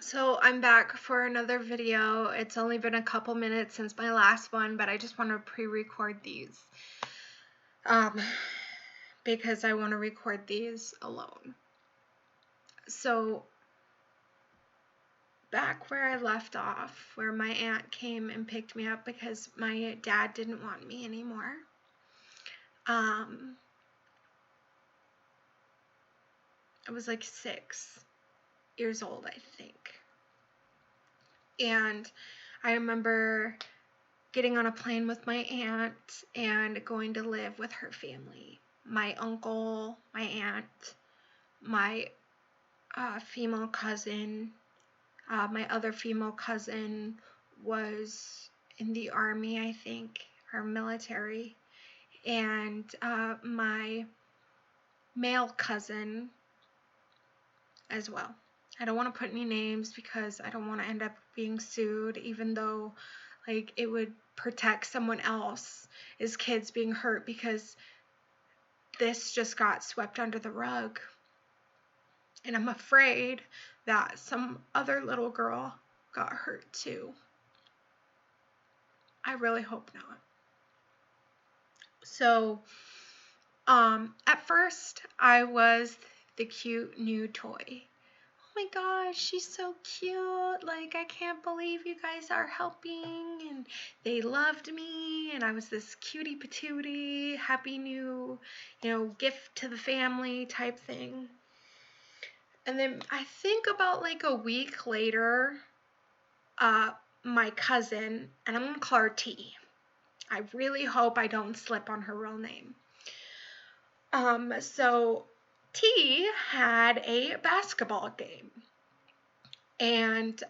So I'm back for another video. It's only been a couple minutes since my last one, but I just want to pre-record these um, because I want to record these alone. So back where I left off, where my aunt came and picked me up because my dad didn't want me anymore. I was like 6 years old, I think. And I remember getting on a plane with my aunt and going to live with her family. My uncle, my aunt, my female cousin, my other female cousin was in the army, I think, or military, and my male cousin as well. I don't want to put any names because I don't want to end up being sued, even though like it would protect someone else's kids being hurt, because this just got swept under the rug. And I'm afraid that some other little girl got hurt too. I really hope not. So, at first I was the cute new toy. Oh my gosh, she's so cute. Like, I can't believe you guys are helping, and they loved me, and I was this cutie patootie, happy new, gift to the family type thing. And then I think about like a week later, my cousin, and I'm gonna call her T. I really hope I don't slip on her real name. So T had a basketball game, and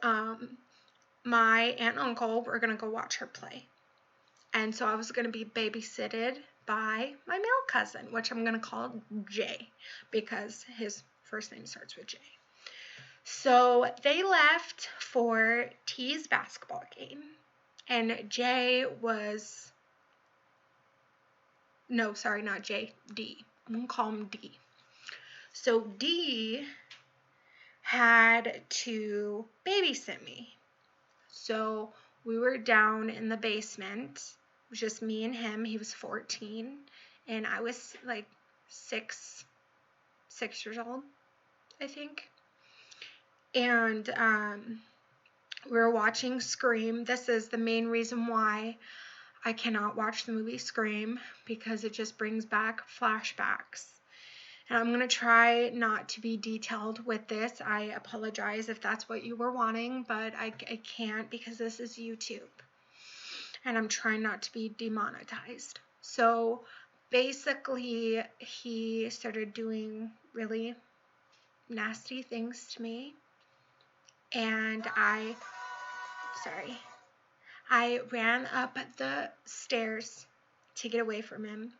my aunt and uncle were gonna go watch her play. And so I was gonna be babysitted by my male cousin, which I'm gonna call Jay because his first name starts with J. So they left for T's basketball game, and Jay was, no, sorry, not Jay, D. I'm gonna call him D. So D had to babysit me. So we were down in the basement. It was just me and him. He was 14, and I was like 6 years old, I think. And we were watching Scream. This is the main reason why I cannot watch the movie Scream, because it just brings back flashbacks. And I'm going to try not to be detailed with this. I apologize if that's what you were wanting, but I can't because this is YouTube. And I'm trying not to be demonetized. So basically, he started doing really nasty things to me. And I ran up the stairs to get away from him.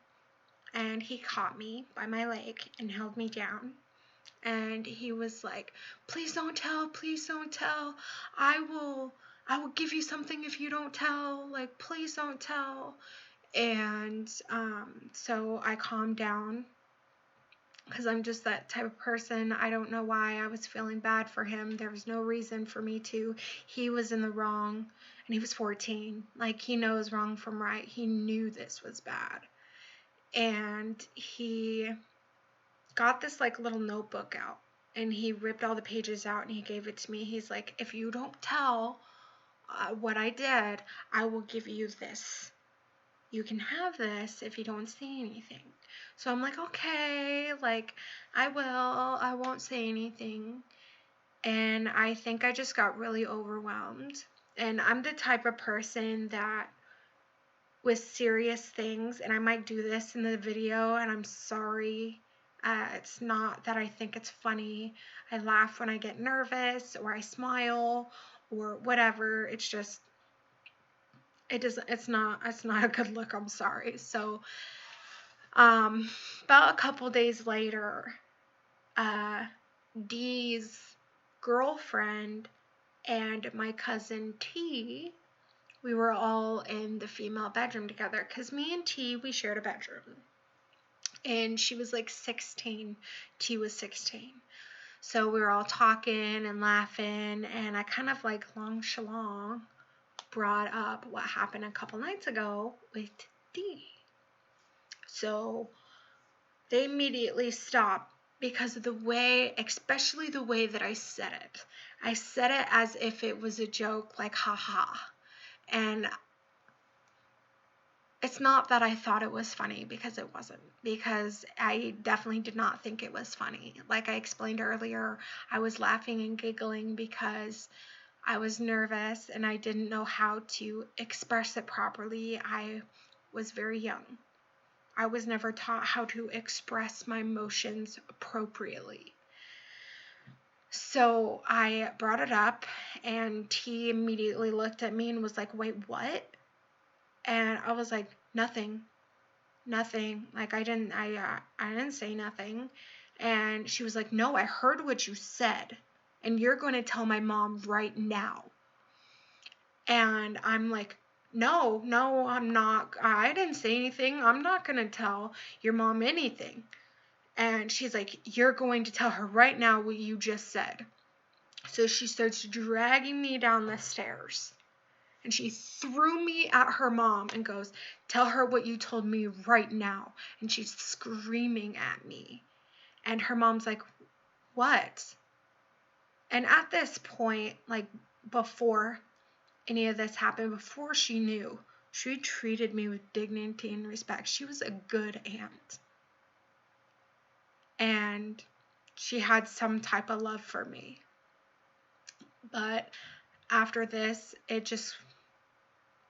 And he caught me by my leg and held me down. And he was like, please don't tell, please don't tell. I will give you something if you don't tell. Like, please don't tell. And so I calmed down, because I'm just that type of person. I don't know why I was feeling bad for him. There was no reason for me to. He was in the wrong, and he was 14. Like, he knows wrong from right. He knew this was bad. And he got this like little notebook out, and he ripped all the pages out and he gave it to me. He's like, if you don't tell what I did, I will give you this. You can have this if you don't say anything. So I'm like, okay, like, I won't say anything. And I think I just got really overwhelmed. And I'm the type of person that, with serious things, and I might do this in the video, and I'm sorry, it's not that I think it's funny. I laugh when I get nervous, or I smile, or whatever. It's just, it's not a good look. I'm sorry. So about a couple days later, D's girlfriend and my cousin T, we were all in the female bedroom together, because me and T, we shared a bedroom. And she was like 16. T was 16. So we were all talking and laughing, and I kind of like nonchalant brought up what happened a couple nights ago with D. So they immediately stopped because of the way, especially the way that I said it. I said it as if it was a joke, like, haha. And it's not that I thought it was funny, because it wasn't. Because I definitely did not think it was funny. Like I explained earlier, I was laughing and giggling because I was nervous and I didn't know how to express it properly. I was very young. I was never taught how to express my emotions appropriately. So I brought it up, and he immediately looked at me and was like, "Wait, what?" And I was like, "Nothing. Nothing. Like I didn't say nothing." And she was like, "No, I heard what you said, and you're going to tell my mom right now." And I'm like, no, I'm not. I didn't say anything. I'm not going to tell your mom anything. And she's like, "You're going to tell her right now what you just said." So she starts dragging me down the stairs. And she threw me at her mom and goes, "Tell her what you told me right now." And she's screaming at me. And her mom's like, "What?" And at this point, like before any of this happened, before she knew, she treated me with dignity and respect. She was a good aunt. And she had some type of love for me. But after this, it just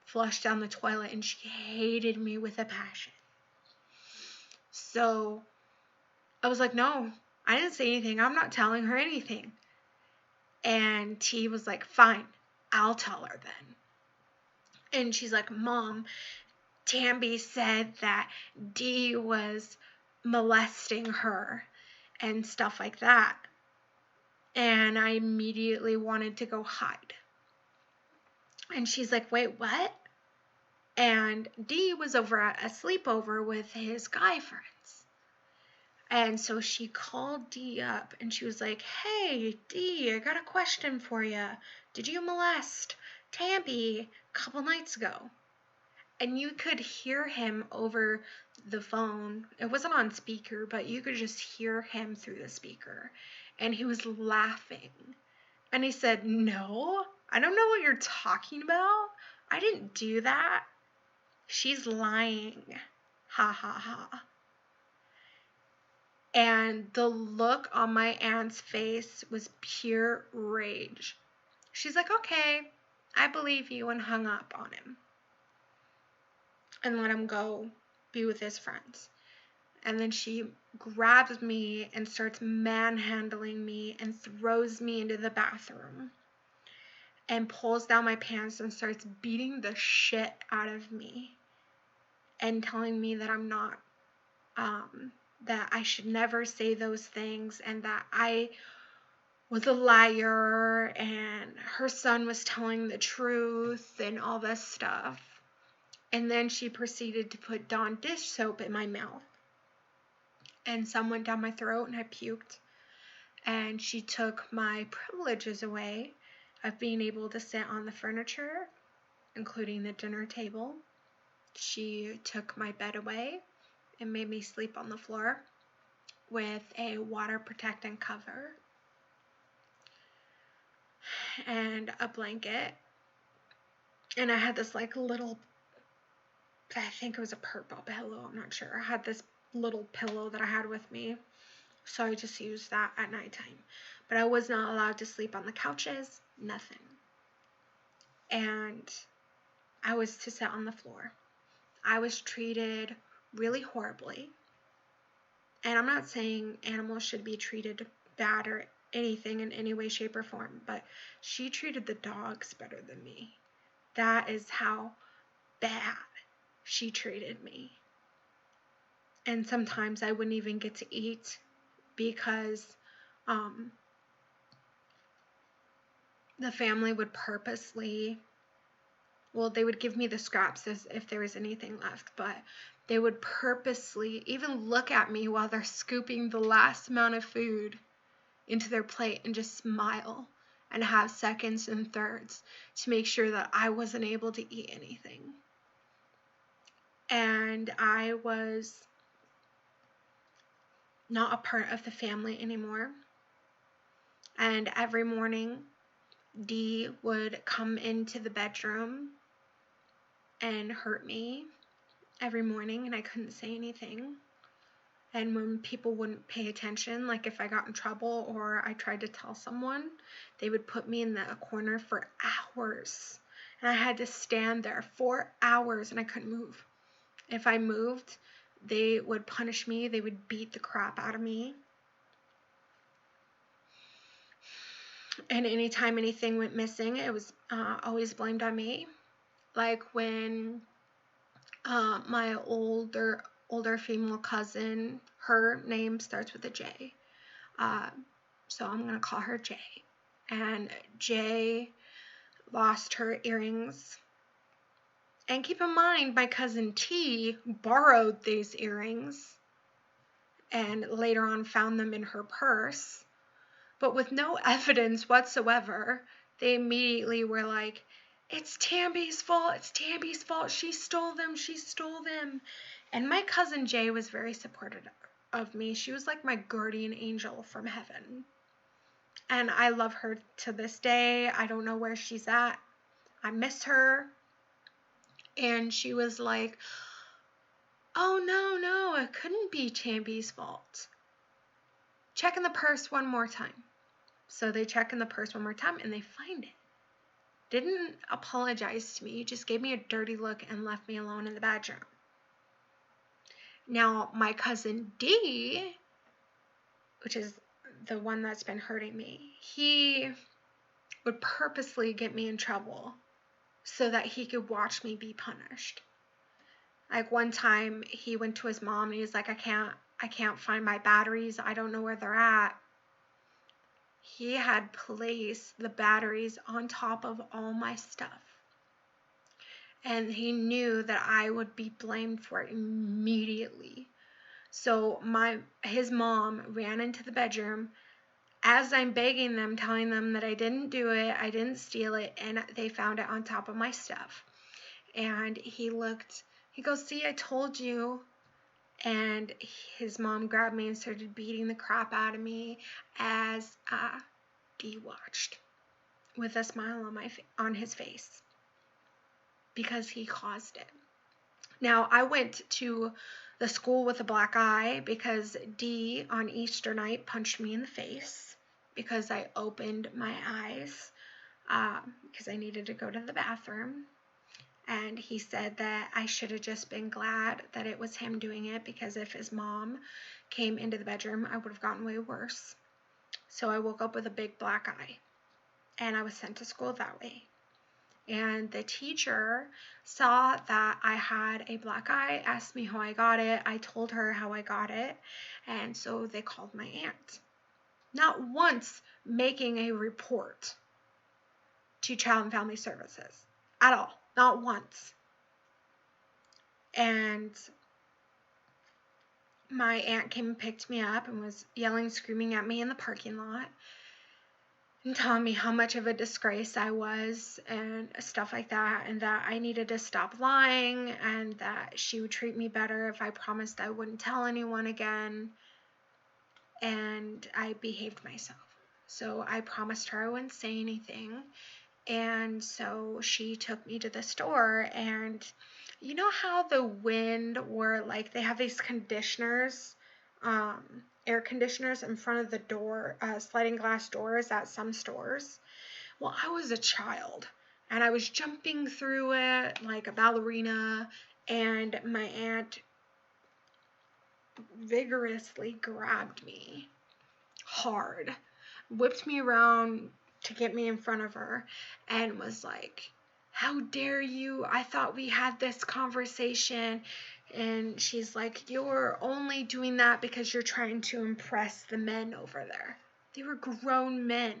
flushed down the toilet, and she hated me with a passion. So I was like, "No, I didn't say anything. I'm not telling her anything." And T was like, "Fine, I'll tell her then." And she's like, "Mom, Tamby said that D was molesting her and stuff like that." And I immediately wanted to go hide. And she's like, "Wait, what?" And D was over at a sleepover with his guy friends. And so she called D up and she was like, "Hey, D, I got a question for you. Did you molest Tamby a couple nights ago?" And you could hear him over the phone. It wasn't on speaker, but you could just hear him through the speaker. And he was laughing. And he said, "No, I don't know what you're talking about. I didn't do that. She's lying. Ha ha ha." And the look on my aunt's face was pure rage. She's like, "Okay, I believe you," and hung up on him. And let him go be with his friends. And then she grabs me and starts manhandling me and throws me into the bathroom and pulls down my pants and starts beating the shit out of me and telling me that I'm not, that I should never say those things, and that I was a liar and her son was telling the truth and all this stuff. And then she proceeded to put Dawn dish soap in my mouth, and some went down my throat and I puked. And she took my privileges away of being able to sit on the furniture, including the dinner table. She took my bed away and made me sleep on the floor with a water protecting cover and a blanket. And I had this like little, I think it was a purple pillow, I'm not sure. I had this little pillow that I had with me, so I just used that at nighttime. But I was not allowed to sleep on the couches, nothing. And I was to sit on the floor. I was treated really horribly. And I'm not saying animals should be treated bad or anything in any way, shape, or form, but she treated the dogs better than me. That is how bad she treated me. And sometimes I wouldn't even get to eat because the family would purposely, well, they would give me the scraps as if there was anything left, but they would purposely even look at me while they're scooping the last amount of food into their plate and just smile and have seconds and thirds to make sure that I wasn't able to eat anything. And I was not a part of the family anymore. And every morning, Dee would come into the bedroom and hurt me every morning, and I couldn't say anything. And when people wouldn't pay attention, like if I got in trouble or I tried to tell someone, they would put me in the corner for hours. And I had to stand there for hours and I couldn't move. If I moved, they would punish me. They would beat the crap out of me. And anytime anything went missing, it was always blamed on me. Like when my older female cousin, her name starts with a J. So I'm going to call her J. And J lost her earrings. And keep in mind, my cousin T borrowed these earrings and later on found them in her purse. But with no evidence whatsoever, they immediately were like, it's Tamby's fault, it's Tamby's fault, she stole them. And my cousin Jay was very supportive of me. She was like my guardian angel from heaven. And I love her to this day. I don't know where she's at. I miss her. And she was like, oh no, it couldn't be Tamby's fault. Check in the purse one more time. So they check in the purse one more time and they find it. Didn't apologize to me, just gave me a dirty look and left me alone in the bedroom. Now, my cousin D, which is the one that's been hurting me, he would purposely get me in trouble so that he could watch me be punished. Like one time he went to his mom and he was like, I can't find my batteries. I don't know where they're at. He had placed the batteries on top of all my stuff. And he knew that I would be blamed for it immediately. So his mom ran into the bedroom as I'm begging them, telling them that I didn't do it, I didn't steal it, and they found it on top of my stuff. And he goes, see, I told you. And his mom grabbed me and started beating the crap out of me as Dee watched with a smile on his face because he caused it. Now, I went to the school with a black eye because Dee on Easter night punched me in the face because I opened my eyes because I needed to go to the bathroom. And he said that I should have just been glad that it was him doing it because if his mom came into the bedroom, I would have gotten way worse. So I woke up with a big black eye and I was sent to school that way. And the teacher saw that I had a black eye, asked me how I got it. I told her how I got it. And so they called my aunt. Not once making a report to Child and Family Services at all. Not once. And my aunt came and picked me up and was yelling, screaming at me in the parking lot and telling me how much of a disgrace I was and stuff like that, and that I needed to stop lying and that she would treat me better if I promised I wouldn't tell anyone again. And I behaved myself. So I promised her I wouldn't say anything. And so she took me to the store, and you know how the wind, or like they have these conditioners, air conditioners in front of the door, sliding glass doors at some stores? Well, I was a child and I was jumping through it like a ballerina, and my aunt vigorously grabbed me hard, whipped me around to get me in front of her, and was like, how dare you? I thought we had this conversation. And she's like, you're only doing that because you're trying to impress the men over there. They were grown men,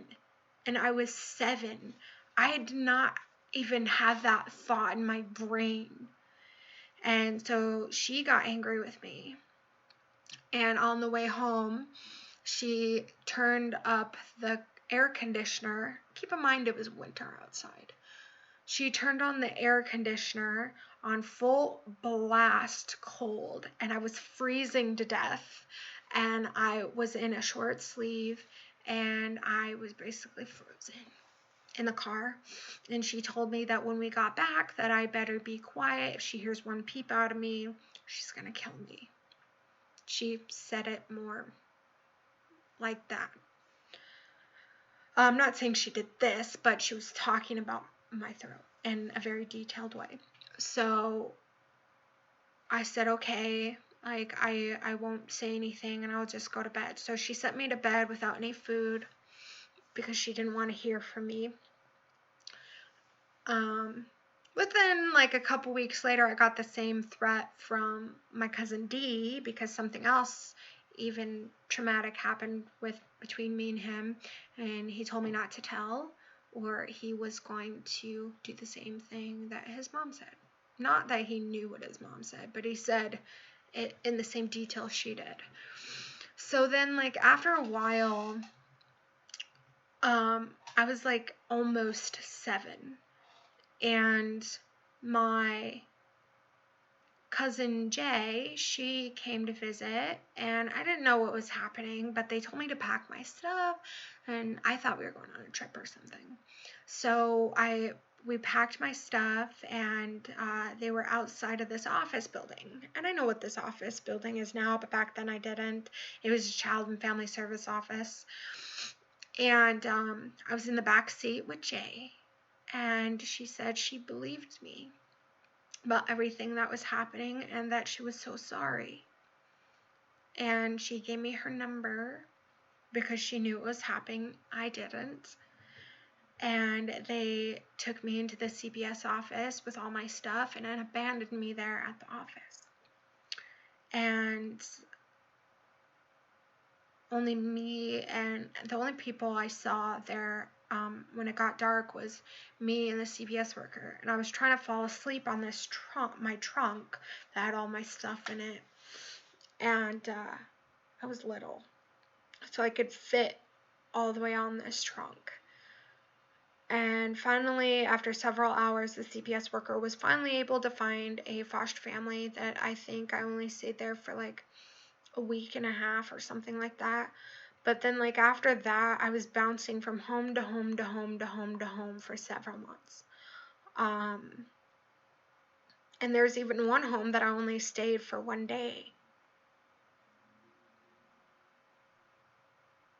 and I was 7. I did not even have that thought in my brain. And so she got angry with me. And on the way home, she turned up the air conditioner. Keep in mind it was winter outside. She turned on the air conditioner on full blast cold, and I was freezing to death, and I was in a short sleeve, and I was basically frozen in the car. And she told me that when we got back that I better be quiet. If she hears one peep out of me, she's gonna kill me. She said it more like that. I'm not saying she did this, but she was talking about my throat in a very detailed way. So I said, okay, like I won't say anything and I'll just go to bed. So she sent me to bed without any food because she didn't want to hear from me. Within like a couple weeks later, I got the same threat from my cousin D because something else even traumatic happened between me and him, and he told me not to tell, or he was going to do the same thing that his mom said. Not that he knew what his mom said, but he said it in the same detail she did. So then, like, after a while, I was like almost 7, and my cousin Jay, she came to visit, and I didn't know what was happening, but they told me to pack my stuff, and I thought we were going on a trip or something. So we packed my stuff, and they were outside of this office building. And I know what this office building is now, but back then I didn't. It was a child and family service office. And I was in the back seat with Jay, and she said she believed me about everything that was happening and that she was so sorry. And she gave me her number because she knew it was happening. I didn't. And they took me into the CPS office with all my stuff and then abandoned me there at the office. And only me and the only people I saw there when it got dark was me and the CPS worker. And I was trying to fall asleep on this my trunk that had all my stuff in it. And I was little, so I could fit all the way on this trunk. And finally, after several hours, the CPS worker was finally able to find a foster family that I think I only stayed there for like a week and a half or something like that. But then, like, after that, I was bouncing from home to home to home to home to home for several months. And there's even one home that I only stayed for one day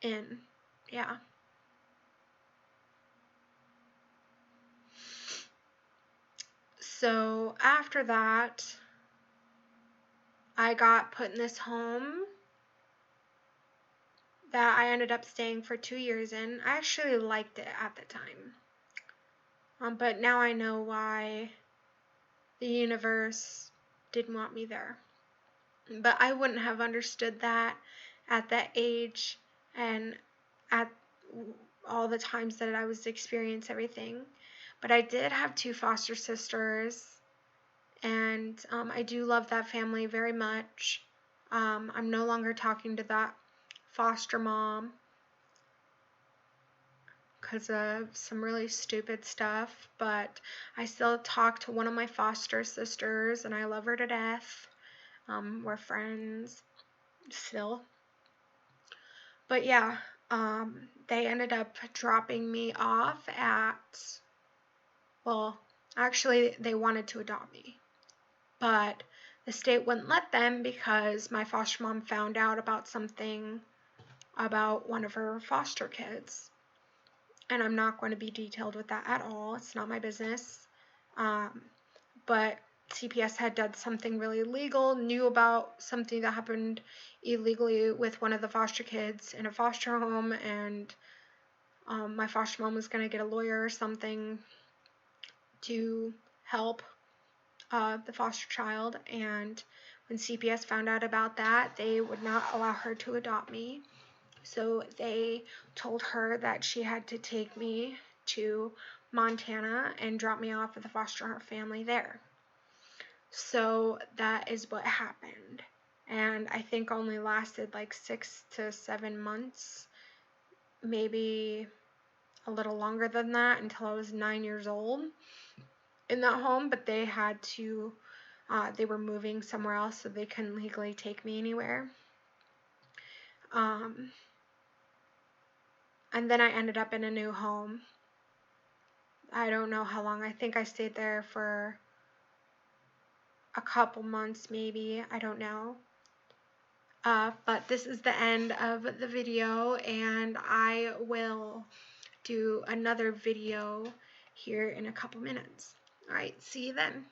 in. Yeah. So after that, I got put in this home that I ended up staying for 2 years in. I actually liked it at the time. But now I know why the universe didn't want me there. But I wouldn't have understood that at that age and at all the times that I was experiencing everything. But I did have 2 foster sisters, and I do love that family very much. I'm no longer talking to that foster mom because of some really stupid stuff, but I still talk to one of my foster sisters, and I love her to death. We're friends still. But yeah, they ended up dropping me off at, well, actually, they wanted to adopt me, but the state wouldn't let them because my foster mom found out about something about one of her foster kids. And I'm not going to be detailed with that at all. It's not my business. But CPS had done something really illegal, knew about something that happened illegally with one of the foster kids in a foster home, and my foster mom was going to get a lawyer or something to help the foster child. And when CPS found out about that, they would not allow her to adopt me. So they told her that she had to take me to Montana and drop me off with the foster family there. So that is what happened. and I think only lasted like 6 to 7 months, maybe a little longer than that, until I was 9 years old in that home. But they had to, they were moving somewhere else, so they couldn't legally take me anywhere. And then I ended up in a new home. I don't know how long. I think I stayed there for a couple months, maybe. I don't know. But this is the end of the video, and I will do another video here in a couple minutes. All right, see you then.